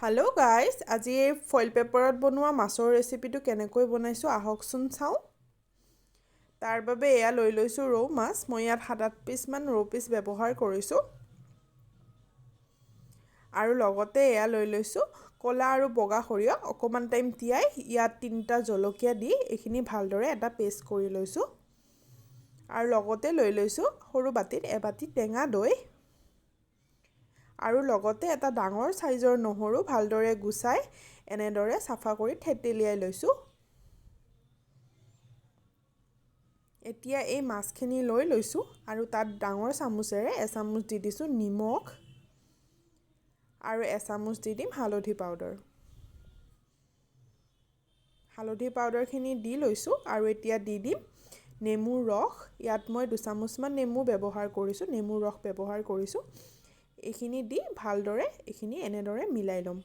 Hello' guys, আজি এই foil পেপাৰত বনোৱা মাছৰ ৰেচিপিটো কেনেকৈ বনাইছোঁ আহকচোন চাওঁ। তাৰ বাবে এয়া লৈ লৈছোঁ ৰৌ মাছ। মই ইয়াত 7-8 পিচমান ৰৌ পিচ ব্যৱহাৰ কৰিছোঁ। আৰু লগতে এয়া লৈ লৈছোঁ ক'লা আৰু বগা সৰিয়হ অকণমান টাইম তিয়াই ইয়াত 3টা জলকীয়া দি এইখিনি ভালদৰে এটা পেষ্ট কৰি লৈছোঁ। আৰু লগতে লৈ লৈছোঁ সৰু বাটিত এবাটি টেঙা দৈ। আৰু লগতে এটা ডাঙৰ সাইজৰ নহৰু ভালদৰে গুচাই এনেদৰে সাফা কৰি থেতেলিয়াই লৈছোঁ। এতিয়া এই মাছখিনি লৈ লৈছোঁ আৰু তাত ডাঙৰ চামুচেৰে এচামুচ দি দিছোঁ নিমখ আৰু এচামুচ দি দিম হালধি পাউডাৰ। হালধি পাউডাৰখিনি দি লৈছোঁ আৰু এতিয়া দি দিম নেমুৰ ৰস। ইয়াত মই 2 চামুচমান নেমু ব্যৱহাৰ কৰিছোঁ, নেমুৰ ৰস ব্যৱহাৰ কৰিছোঁ। এইখিনি দি ভালদৰে এইখিনি এনেদৰে মিলাই ল'ম।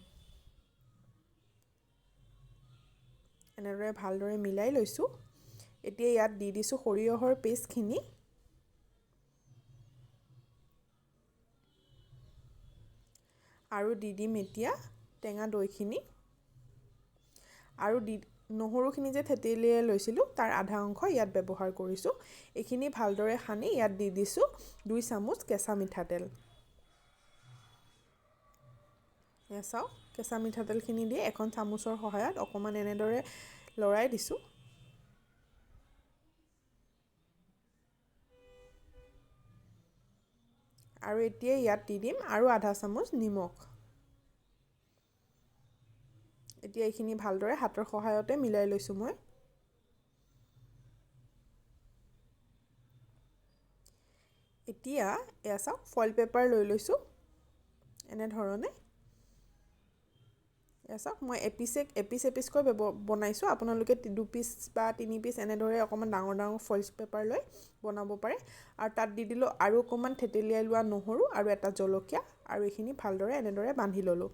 এনেদৰে ভালদৰে মিলাই লৈছোঁ। এতিয়া ইয়াত দি দিছোঁ সৰিয়হৰ পেষ্টখিনি। আৰু দি দিম এতিয়া টেঙা দৈখিনি। আৰু নহৰুখিনি যে থেতেলিয়াই লৈছিলোঁ তাৰ আধা অংশ ইয়াত ব্যৱহাৰ কৰিছোঁ। এইখিনি ভালদৰে সানি ইয়াত দি দিছোঁ 2 চামুচ কেঁচা মিঠাতেল। এয়া চাওক, কেঁচা মিঠাতেলখিনি দি এখন চামুচৰ সহায়ত অকণমান এনেদৰে লৰাই দিছোঁ। আৰু এতিয়া ইয়াত দি দিম আৰু আধা চামুচ নিমখ। এতিয়া এইখিনি ভালদৰে হাতৰ সহায়তে মিলাই লৈছোঁ মই। এতিয়া এয়া চাওক, ফইল পেপাৰ লৈ লৈছোঁ এনেধৰণে। এয়া চাওক, মই এপিচ এপিচকৈ বনাইছোঁ। আপোনালোকে 2 পিচ বা 3 পিচ এনেদৰে অকণমান ডাঙৰ ডাঙৰ ফইল পেপাৰ লৈ বনাব পাৰে। আৰু তাত দি দিলোঁ আৰু অকণমান থেতেলিয়াই লোৱা নহৰু আৰু এটা জলকীয়া আৰু এইখিনি ভালদৰে এনেদৰে বান্ধি ল'লোঁ।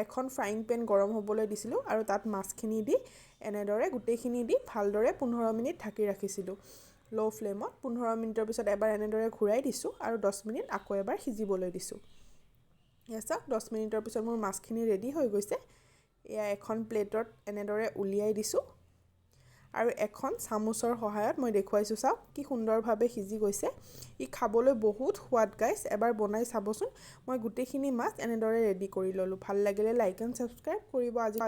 এখন ফ্ৰাইং পেন গৰম হ'বলৈ দিছিলোঁ আৰু তাত মাছখিনি দি এনেদৰে গোটেইখিনি দি ভালদৰে 15 মিনিট ঢাকি ৰাখিছিলোঁ ল' ফ্লেমত। 15 মিনিটৰ পিছত এবাৰ এনেদৰে ঘূৰাই দিছোঁ আৰু 10 মিনিট আকৌ এবাৰ সিজিবলৈ দিছোঁ। এয়া চাওক, 10 মিনিটৰ পিছত মোৰ মাছখিনি ৰেডি হৈ গৈছে। এয়া এখন প্লেটত এনেদৰে উলিয়াই দিছোঁ আৰু এখন চামুচৰ সহায়ত মই দেখুৱাইছোঁ। চাওক কি সুন্দৰভাৱে সিজি গৈছে। ই খাবলৈ বহুত সোৱাদ গাইছ, এবাৰ বনাই চাবচোন। মই গোটেইখিনি মাছ এনেদৰে ৰেডি কৰি ল'লোঁ। ভাল লাগিলে লাইক এণ্ড ছাবস্ক্ৰাইব কৰিব। আজি